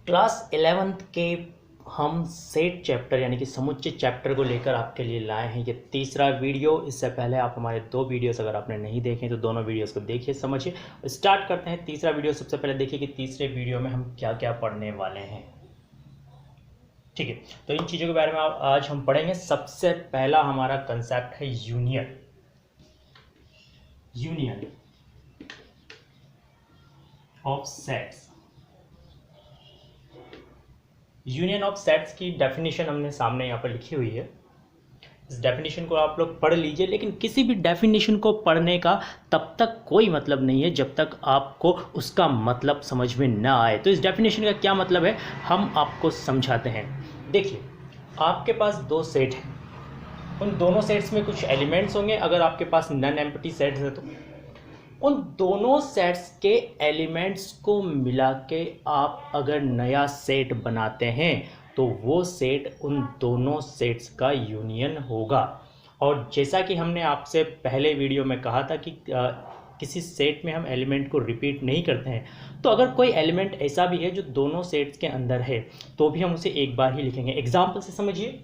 Class 11th के हम set chapter यानी कि समुच्चय चैप्टर को लेकर आपके लिए लाए हैं ये तीसरा वीडियो। इससे पहले आप हमारे दो वीडियोस अगर आपने नहीं देखे तो दोनों वीडियोस को देखिए, समझिए। स्टार्ट करते हैं तीसरा वीडियो। सबसे पहले देखिए कि तीसरे वीडियो में हम क्या क्या पढ़ने वाले हैं। ठीक है, तो इन चीज़ों के बारे में आज हम पढ़ेंगे। सबसे पहला हमारा कंसेप्ट है union. Union of sets. Union of sets की डेफिनेशन हमने सामने यहाँ पर लिखी हुई है। इस डेफिनेशन को आप लोग पढ़ लीजिए, लेकिन किसी भी डेफिनेशन को पढ़ने का तब तक कोई मतलब नहीं है जब तक आपको उसका मतलब समझ में ना आए। तो इस डेफिनेशन का क्या मतलब है हम आपको समझाते हैं। देखिए, आपके पास दो सेट हैं, उन दोनों सेट्स में कुछ एलिमेंट्स होंगे। अगर आपके पास नन एम्प्टी सेट्स है तो उन दोनों सेट्स के एलिमेंट्स को मिला के आप अगर नया सेट बनाते हैं तो वो सेट उन दोनों सेट्स का यूनियन होगा। और जैसा कि हमने आपसे पहले वीडियो में कहा था कि किसी सेट में हम एलिमेंट को रिपीट नहीं करते हैं, तो अगर कोई एलिमेंट ऐसा भी है जो दोनों सेट्स के अंदर है तो भी हम उसे एक बार ही लिखेंगे। एग्जाम्पल से समझिए,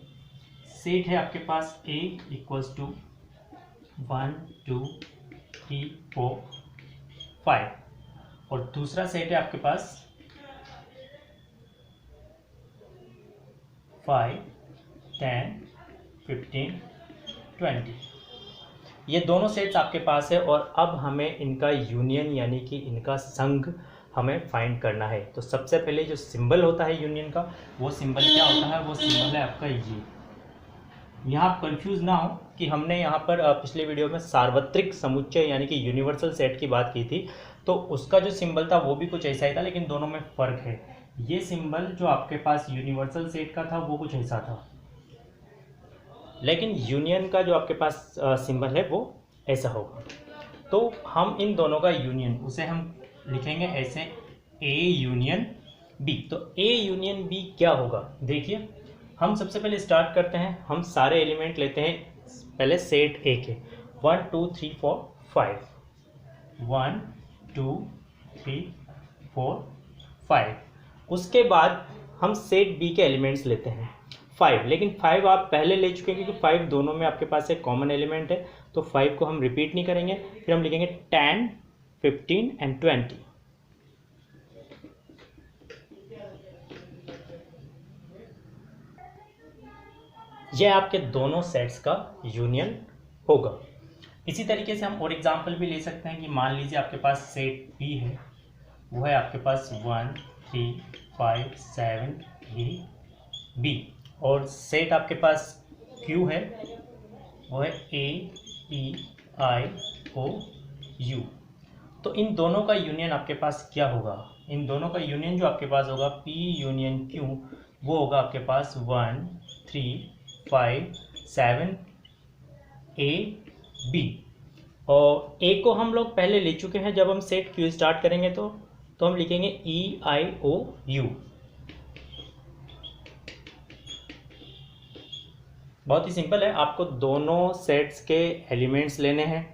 सेट है आपके पास A इक्वल्स टू 1 2 3 4 5 और दूसरा सेट है आपके पास 5 10 15 20। ये दोनों सेट्स आपके पास है और अब हमें इनका यूनियन यानी कि इनका संघ हमें फाइंड करना है। तो सबसे पहले जो सिंबल होता है यूनियन का, वो सिंबल क्या होता है? वो सिंबल है आपका ये। यहाँ आप कंफ्यूज ना हो कि हमने यहाँ पर पिछले वीडियो में सार्वत्रिक समुच्चय यानी कि यूनिवर्सल सेट की बात की थी, तो उसका जो सिंबल था वो भी कुछ ऐसा ही था, लेकिन दोनों में फ़र्क है। ये सिंबल जो आपके पास यूनिवर्सल सेट का था वो कुछ ऐसा था, लेकिन यूनियन का जो आपके पास सिंबल है वो ऐसा होगा। तो हम इन दोनों का यूनियन उसे हम लिखेंगे ऐसे, A यूनियन B। तो A यूनियन B क्या होगा? देखिए, हम सबसे पहले स्टार्ट करते हैं, हम सारे एलिमेंट लेते हैं पहले सेट A के 1 2 3 4 5 1 2 3 4 5। उसके बाद हम सेट B के एलिमेंट्स लेते हैं 5, लेकिन 5 आप पहले ले चुके हैं क्योंकि 5 दोनों में आपके पास एक कॉमन एलिमेंट है, तो 5 को हम रिपीट नहीं करेंगे। फिर हम लिखेंगे 10 15 एंड 20। यह आपके दोनों सेट्स का यूनियन होगा। इसी तरीके से हम और एग्जांपल भी ले सकते हैं कि मान लीजिए आपके पास सेट B है, वो है आपके पास 1 3 5 7 3 B, और सेट आपके पास Q है, वो है A E I O U। तो इन दोनों का यूनियन आपके पास क्या होगा? इन दोनों का यूनियन जो आपके पास होगा P यूनियन Q, वो होगा आपके पास 1 3 5 7 A B। और A को हम लोग पहले ले चुके हैं, जब हम सेट Q स्टार्ट करेंगे तो हम लिखेंगे E I O U। बहुत ही सिंपल है, आपको दोनों सेट्स के एलिमेंट्स लेने हैं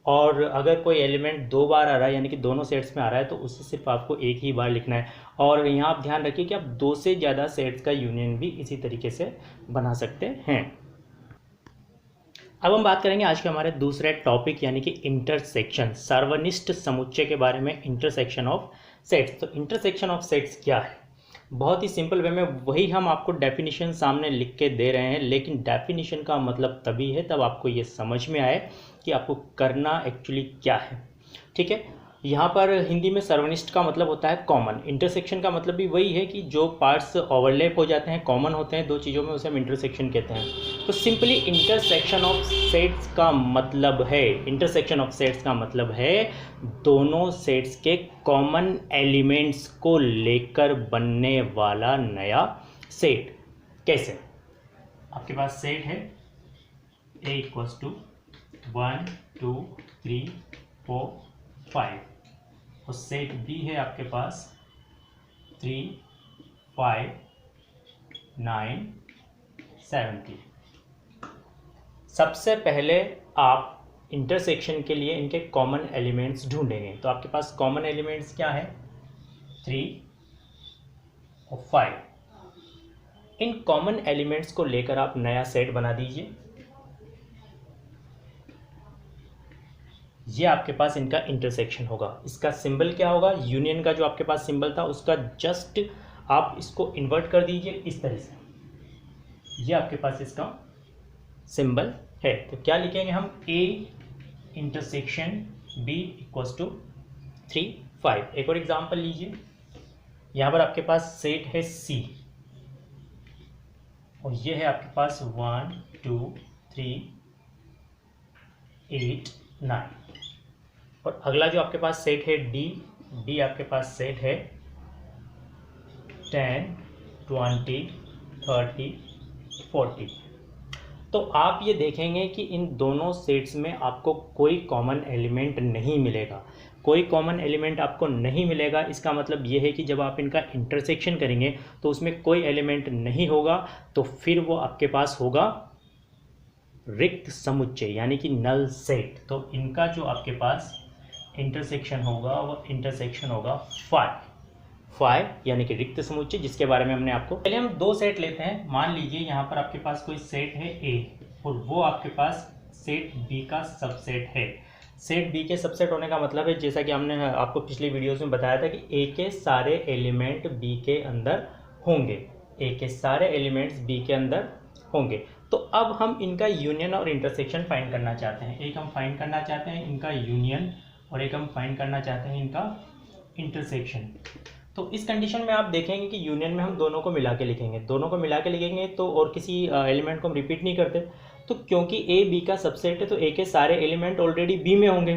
और अगर कोई एलिमेंट दो बार आ रहा है यानी कि दोनों सेट्स में आ रहा है तो उसे सिर्फ आपको एक ही बार लिखना है। और यहाँ आप ध्यान रखिए कि आप दो से ज़्यादा सेट्स का यूनियन भी इसी तरीके से बना सकते हैं। अब हम बात करेंगे आज के हमारे दूसरे टॉपिक यानी कि इंटरसेक्शन, सार्वनिष्ठ समुच्चय के बारे में, इंटरसेक्शन ऑफ सेट्स। तो इंटरसेक्शन ऑफ सेट्स क्या है? बहुत ही सिंपल वे में वही हम आपको डेफिनेशन सामने लिख के दे रहे हैं, लेकिन डेफिनेशन का मतलब तभी है तब आपको ये समझ में आए कि आपको करना एक्चुअली क्या है। ठीक है, यहाँ पर हिंदी में सर्वनिष्ठ का मतलब होता है कॉमन। इंटरसेक्शन का मतलब भी वही है कि जो पार्ट्स ओवरलैप हो जाते हैं, कॉमन होते हैं दो चीज़ों में, उसे हम इंटरसेक्शन कहते हैं। तो सिंपली इंटरसेक्शन ऑफ सेट्स का मतलब है, इंटरसेक्शन ऑफ सेट्स का मतलब है दोनों सेट्स के कॉमन एलिमेंट्स को लेकर बनने वाला नया सेट। कैसे? आपके पास सेट है A इक्वल्स टू 1 2 3 4 5 और सेट B है आपके पास 3 5 9 17। सबसे पहले आप इंटरसेक्शन के लिए इनके कॉमन एलिमेंट्स ढूंढेंगे। तो आपके पास कॉमन एलिमेंट्स क्या है? 3 और 5। इन कॉमन एलिमेंट्स को लेकर आप नया सेट बना दीजिए। ये आपके पास इनका इंटरसेक्शन होगा। इसका सिंबल क्या होगा? यूनियन का जो आपके पास सिंबल था उसका जस्ट आप इसको इन्वर्ट कर दीजिए इस तरह से। ये आपके पास इसका सिंबल है। तो क्या लिखेंगे हम? A intersection B equals to 3 5। एक और एग्जांपल लीजिए। यहाँ पर आपके पास सेट है C और ये है आपके पास 1 2 3 8 9। और अगला जो आपके पास सेट है D आपके पास सेट है 10 20 30 40। तो आप ये देखेंगे कि इन दोनों सेट्स में आपको कोई कॉमन एलिमेंट नहीं मिलेगा। कोई कॉमन एलिमेंट आपको नहीं मिलेगा, इसका मतलब ये है कि जब आप इनका इंटरसेक्शन करेंगे तो उसमें कोई एलिमेंट नहीं होगा, तो फिर वो आपके पास होगा रिक्त समुच्चय यानी कि नल सेट। तो इनका जो आपके पास इंटरसेक्शन होगा वो इंटरसेक्शन होगा 5 यानी कि रिक्त समुच्चय, जिसके बारे में हमने आपको पहले हम दो सेट लेते हैं। मान लीजिए यहाँ पर आपके पास कोई सेट है A और वो आपके पास सेट B का सबसेट है। सेट B के सबसेट होने का मतलब है, जैसा कि हमने आपको पिछली वीडियोस में बताया था, कि A के सारे एलिमेंट B के अंदर होंगे। A के सारे एलिमेंट्स B के अंदर होंगे। तो अब हम इनका यूनियन और इंटरसेक्शन फाइंड करना चाहते हैं। एक हम फाइंड करना चाहते हैं इनका यूनियन और एक हम फाइंड करना चाहते हैं इनका इंटरसेक्शन। तो इस कंडीशन में आप देखेंगे कि यूनियन में हम दोनों को मिला के लिखेंगे, दोनों को मिला के लिखेंगे तो और किसी एलिमेंट को हम रिपीट नहीं करते। तो क्योंकि A B का सबसेट है तो A के सारे एलिमेंट ऑलरेडी B में होंगे।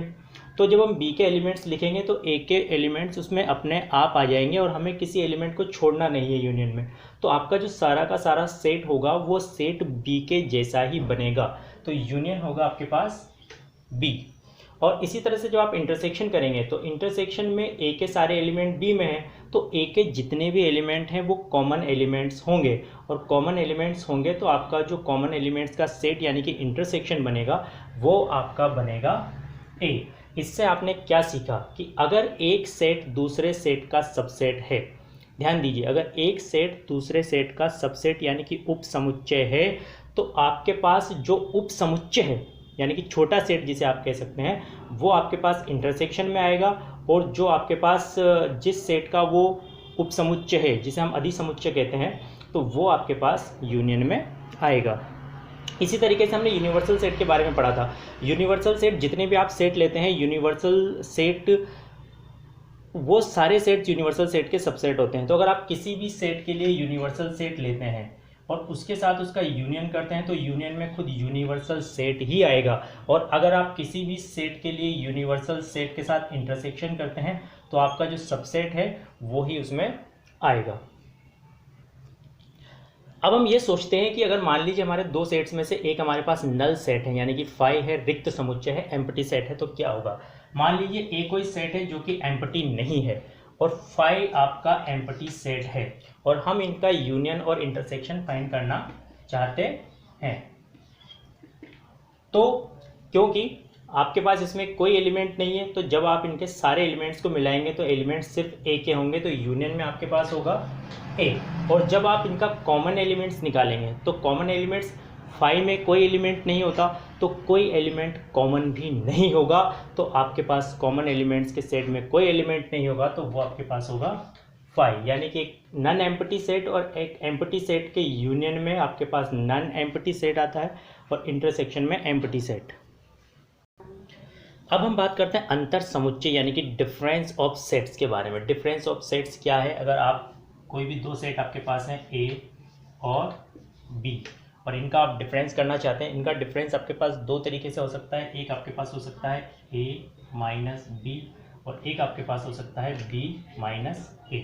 तो जब हम B के एलिमेंट्स लिखेंगे तो A के एलिमेंट्स उसमें अपने आप आ जाएंगे और हमें किसी एलिमेंट को छोड़ना नहीं है यूनियन में। तो आपका जो सारा का सारा सेट होगा वो सेट B के जैसा ही बनेगा। तो यूनियन होगा आपके पास B। और इसी तरह से जब आप इंटरसेक्शन करेंगे तो इंटरसेक्शन में A के सारे एलिमेंट B में हैं, तो A के जितने भी एलिमेंट हैं वो कॉमन एलिमेंट्स होंगे। और कॉमन एलिमेंट्स होंगे तो आपका जो कॉमन एलिमेंट्स का सेट यानी कि इंटरसेक्शन बनेगा वो आपका बनेगा A। इससे आपने क्या सीखा कि अगर एक सेट दूसरे सेट का सबसेट है, ध्यान दीजिए, अगर एक सेट दूसरे सेट का सबसेट यानी कि उपसमुच्चय है, तो आपके पास जो उपसमुच्चय है यानी कि छोटा सेट जिसे आप कह सकते हैं, वो आपके पास इंटरसेक्शन में आएगा। और जो आपके पास जिस सेट का वो उपसमुच्चय है जिसे हम अधिसमुच्चय कहते हैं, तो वो आपके पास यूनियन में आएगा। इसी तरीके से हमने यूनिवर्सल सेट के बारे में पढ़ा था। यूनिवर्सल सेट, जितने भी आप सेट लेते हैं, यूनिवर्सल सेट वो सारे सेट्स यूनिवर्सल सेट के सबसेट होते हैं। तो अगर आप किसी भी सेट के लिए यूनिवर्सल सेट लेते हैं और उसके साथ उसका यूनियन करते हैं तो यूनियन में खुद यूनिवर्सल सेट ही आएगा। और अगर आप किसी भी सेट के लिए यूनिवर्सल सेट के साथ इंटरसेक्शन करते हैं तो आपका जो सबसेट है वो ही उसमें आएगा। अब हम ये सोचते हैं कि अगर मान लीजिए हमारे दो सेट्स में से एक हमारे पास नल सेट है यानी कि फाई है, रिक्त समुच्चय है, एम्प्टी सेट है, तो क्या होगा? मान लीजिए एक कोई सेट है जो कि एम्प्टी नहीं है और फाई आपका एम्प्टी सेट है और हम इनका यूनियन और इंटरसेक्शन फाइंड करना चाहते हैं। तो क्योंकि आपके पास इसमें कोई एलिमेंट नहीं है, तो जब आप इनके सारे एलिमेंट्स को मिलाएंगे तो एलिमेंट्स सिर्फ ए के होंगे, तो यूनियन में आपके पास होगा ए। और जब आप इनका कॉमन एलिमेंट्स निकालेंगे तो कॉमन एलिमेंट्स, फाई में कोई एलिमेंट नहीं होता तो कोई एलिमेंट कॉमन भी नहीं होगा। तो आपके पास कॉमन एलिमेंट्स के सेट में कोई एलिमेंट नहीं होगा तो वो आपके पास होगा फाई, यानी कि एक नन एम्प्टी सेट और एक एम्प्टी सेट के यूनियन में आपके पास नन एम्प्टी सेट आता है और इंटरसेक्शन में एम्प्टी सेट। अब हम बात करते हैं अंतर समुच्चय यानी कि डिफरेंस ऑफ सेट्स के बारे में। डिफरेंस ऑफ सेट्स क्या है? अगर आप कोई भी दो सेट आपके पास हैं ए और बी और इनका आप डिफरेंस करना चाहते हैं, इनका डिफरेंस आपके पास दो तरीके से हो सकता है। एक आपके पास हो सकता है ए माइनस बी और एक आपके पास हो सकता है बी माइनस ए।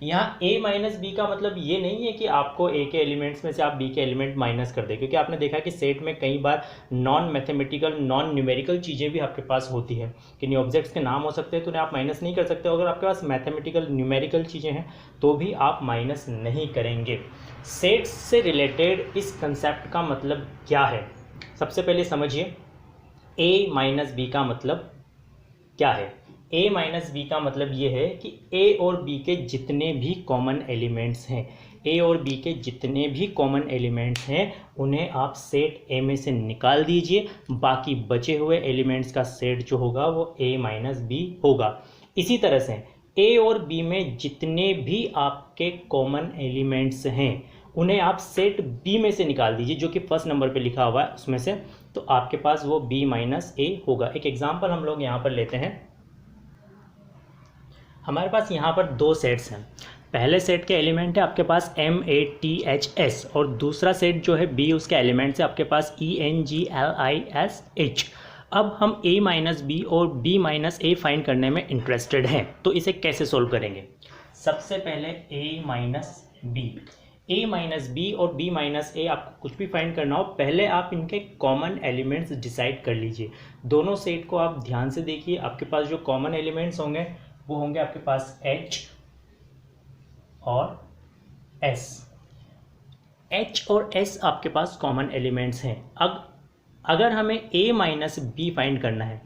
यहाँ ए माइनस बी का मतलब ये नहीं है कि आपको ए के एलिमेंट्स में से आप बी के एलिमेंट माइनस कर दें, क्योंकि आपने देखा कि सेट में कई बार नॉन मैथमेटिकल नॉन न्यूमेरिकल चीज़ें भी आपके पास होती हैं कि ऑब्जेक्ट्स के नाम हो सकते हैं तो उन्हें आप माइनस नहीं कर सकते। अगर आपके पास मैथमेटिकल न्यूमेरिकल चीज़ें हैं तो भी आप माइनस नहीं करेंगे। सेट्स से रिलेटेड इस कंसेप्ट का मतलब क्या है? सबसे पहले समझिए ए माइनस बी का मतलब क्या है। ए माइनस बी का मतलब ये है कि ए और बी के जितने भी कॉमन एलिमेंट्स हैं, ए और बी के जितने भी कॉमन एलिमेंट्स हैं उन्हें आप सेट ए में से निकाल दीजिए, बाकी बचे हुए एलिमेंट्स का सेट जो होगा वो ए माइनस बी होगा। इसी तरह से ए और बी में जितने भी आपके कॉमन एलिमेंट्स हैं उन्हें आप सेट बी में से निकाल दीजिए, जो कि फर्स्ट नंबर पे लिखा हुआ है उसमें से, तो आपके पास वो बी माइनस ए होगा। एक एग्जांपल हम लोग यहाँ पर लेते हैं। हमारे पास यहाँ पर दो सेट्स हैं। पहले सेट के एलिमेंट है आपके पास MATHS और दूसरा सेट जो है बी उसके एलिमेंट्स है आपके पास ENGLISH। अब हम a माइनस बी और b माइनस ए फाइंड करने में इंटरेस्टेड हैं, तो इसे कैसे सोल्व करेंगे? सबसे पहले a माइनस बी और b माइनस ए आपको कुछ भी फाइंड करना हो, पहले आप इनके कॉमन एलिमेंट्स डिसाइड कर लीजिए। दोनों सेट को आप ध्यान से देखिए, आपके पास जो कॉमन एलिमेंट्स होंगे वो होंगे आपके पास H और S। H और S आपके पास कॉमन एलिमेंट्स हैं। अब अगर हमें a माइनस बी फाइंड करना है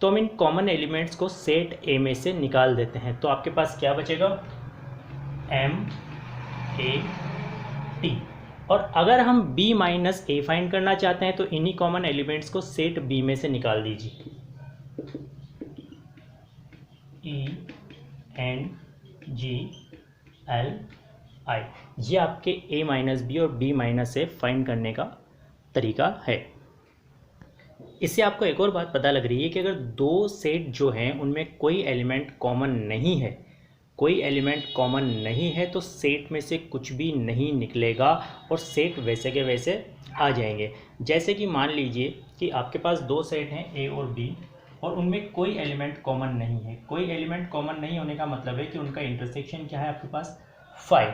तो हम इन कॉमन एलिमेंट्स को सेट a में से निकाल देते हैं, तो आपके पास क्या बचेगा? MAT। और अगर हम b माइनस ए फाइंड करना चाहते हैं तो इन्हीं कॉमन एलिमेंट्स को सेट b में से निकाल दीजिए। ENGLI। ये आपके a माइनस बी और b माइनस ए फाइंड करने का तरीका है। इससे आपको एक और बात पता लग रही है कि अगर दो सेट जो हैं उनमें कोई एलिमेंट कॉमन नहीं है, कोई एलिमेंट कॉमन नहीं है, तो सेट में से कुछ भी नहीं निकलेगा और सेट वैसे के वैसे आ जाएंगे। जैसे कि मान लीजिए कि आपके पास दो सेट हैं ए और बी और उनमें कोई एलिमेंट कॉमन नहीं है। कोई एलिमेंट कॉमन नहीं होने का मतलब है कि उनका इंटरसेक्शन क्या है आपके पास? 5।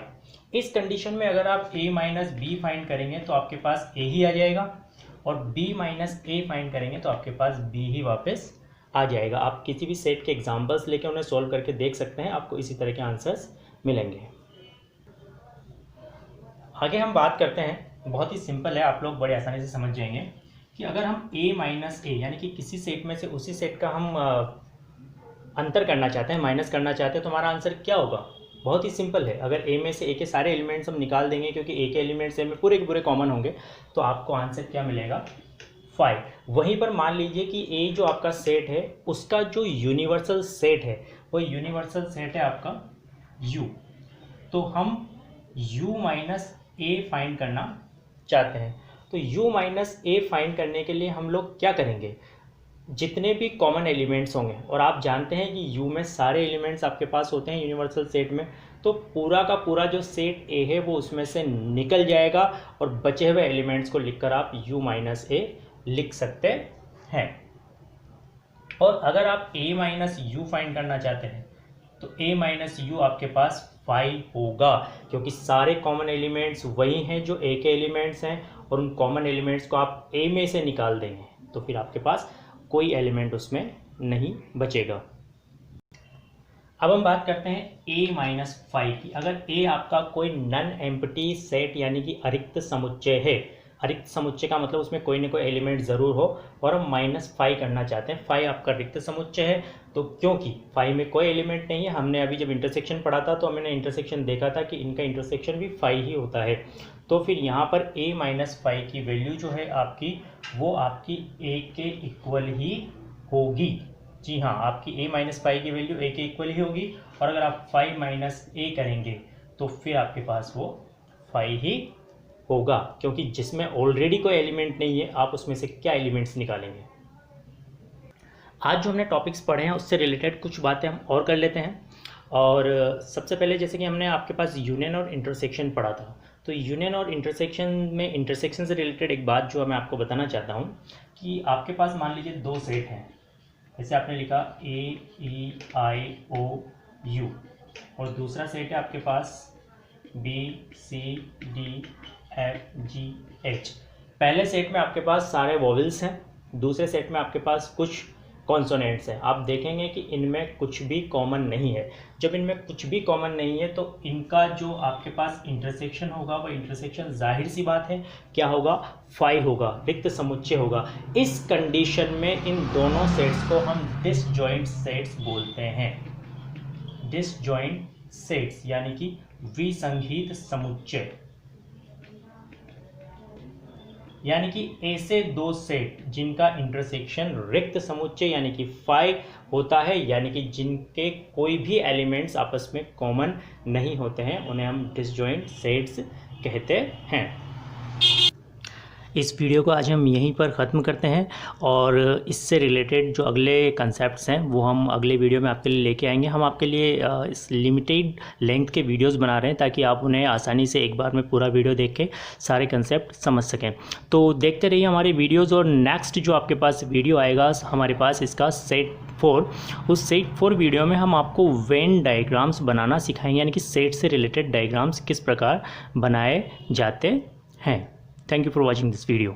इस कंडीशन में अगर आप a माइनस बी फाइंड करेंगे तो आपके पास a ही आ जाएगा और b माइनस ए फाइंड करेंगे तो आपके पास b ही वापस आ जाएगा। आप किसी भी सेट के एग्जांपल्स लेके उन्हें सॉल्व करके देख सकते हैं, आपको इसी तरह के आंसर्स मिलेंगे। आगे हम बात करते हैं, बहुत ही सिंपल है, आप लोग बड़े आसानी से समझ जाएंगे कि अगर हम a माइनस ए यानी कि किसी सेट में से उसी सेट का हम अंतर करना चाहते हैं, माइनस करना चाहते हैं, तो हमारा आंसर क्या होगा? बहुत ही सिंपल है। अगर a में से a के सारे एलिमेंट्स हम निकाल देंगे, क्योंकि a के एलिमेंट्स a में पूरे के पूरे कॉमन होंगे, तो आपको आंसर क्या मिलेगा? 5। वहीं पर मान लीजिए कि a जो आपका सेट है उसका जो यूनिवर्सल सेट है वो यूनिवर्सल सेट है आपका u, तो हम u माइनस ए फाइंड करना चाहते हैं। तो u माइनस ए फाइंड करने के लिए हम लोग क्या करेंगे? जितने भी कॉमन एलिमेंट्स होंगे, और आप जानते हैं कि u में सारे एलिमेंट्स आपके पास होते हैं यूनिवर्सल सेट में, तो पूरा का पूरा जो सेट a है वो उसमें से निकल जाएगा और बचे हुए एलिमेंट्स को लिखकर आप u माइनस ए लिख सकते हैं। और अगर आप a माइनस यू फाइंड करना चाहते हैं तो a माइनस यू आपके पास 5 होगा, क्योंकि सारे कॉमन एलिमेंट्स वही हैं जो a के एलिमेंट्स हैं और उन कॉमन एलिमेंट्स को आप a में से निकाल देंगे तो फिर आपके पास कोई एलिमेंट उसमें नहीं बचेगा। अब हम बात करते हैं a माइनस 5 की। अगर a आपका कोई नन एम्प्टी सेट यानी कि अरिक्त समुच्चय है, अरिक्त समुच्चय का मतलब उसमें कोई ना कोई एलिमेंट ज़रूर हो, और हम -5 करना चाहते हैं, 5 आपका रिक्त समुच्चय है, तो क्योंकि 5 में कोई एलिमेंट नहीं है, हमने अभी जब इंटरसेक्शन पढ़ा था तो हमने इंटरसेक्शन देखा था कि इनका इंटरसेक्शन भी 5 ही होता है, तो फिर यहाँ पर a माइनस 5 की वैल्यू जो है आपकी वो आपकी a के इक्वल ही होगी। जी हाँ, आपकी a माइनस 5 की वैल्यू a के इक्वल ही होगी, और अगर आप 5 माइनस a करेंगे तो फिर आपके पास वो 5 ही होगा, क्योंकि जिसमें ऑलरेडी कोई एलिमेंट नहीं है आप उसमें से क्या एलिमेंट्स निकालेंगे। आज जो हमने टॉपिक्स पढ़े हैं उससे रिलेटेड कुछ बातें हम और कर लेते हैं। और सबसे पहले जैसे कि हमने आपके पास यूनियन और इंटरसेक्शन पढ़ा था, तो यूनियन और इंटरसेक्शन में इंटरसेक्शन से रिलेटेड एक बात जो मैं आपको बताना चाहता हूँ कि आपके पास मान लीजिए दो सेट हैं, जैसे आपने लिखा AEIOU और दूसरा सेट है आपके पास BCDFGH। पहले सेट में आपके पास सारे वॉवेल्स हैं, दूसरे सेट में आपके पास कुछ कॉन्सोनेंट्स हैं। आप देखेंगे कि इनमें कुछ भी कॉमन नहीं है। जब इनमें कुछ भी कॉमन नहीं है तो इनका जो आपके पास इंटरसेक्शन होगा वो इंटरसेक्शन जाहिर सी बात है क्या होगा, फाई होगा, रिक्त समुच्चय होगा। इस कंडीशन में इन दोनों सेट्स को हम डिसजॉइंट सेट्स बोलते हैं। डिसजॉइंट सेट्स यानी कि विसंगीत समुच्चय, यानी कि ऐसे दो सेट जिनका इंटरसेक्शन रिक्त समुच्चय यानी कि फाई होता है, यानी कि जिनके कोई भी एलिमेंट्स आपस में कॉमन नहीं होते हैं, उन्हें हम डिसजॉइंट सेट्स कहते हैं। इस वीडियो को आज हम यहीं पर ख़त्म करते हैं और इससे रिलेटेड जो अगले कंसेप्ट्स हैं वो हम अगले वीडियो में आपके लिए लेके आएंगे। हम आपके लिए इस लिमिटेड लेंथ के वीडियोस बना रहे हैं ताकि आप उन्हें आसानी से एक बार में पूरा वीडियो देख के सारे कंसेप्ट समझ सकें। तो देखते रहिए हमारे वीडियोज़, और नेक्स्ट जो आपके पास वीडियो आएगा हमारे पास इसका सेट 4, उस सेट 4 वीडियो में हम आपको वेन डायग्राम्स बनाना सिखाएंगे, यानी कि सेट से रिलेटेड डायग्राम्स किस प्रकार बनाए जाते हैं। Thank you for watching this video.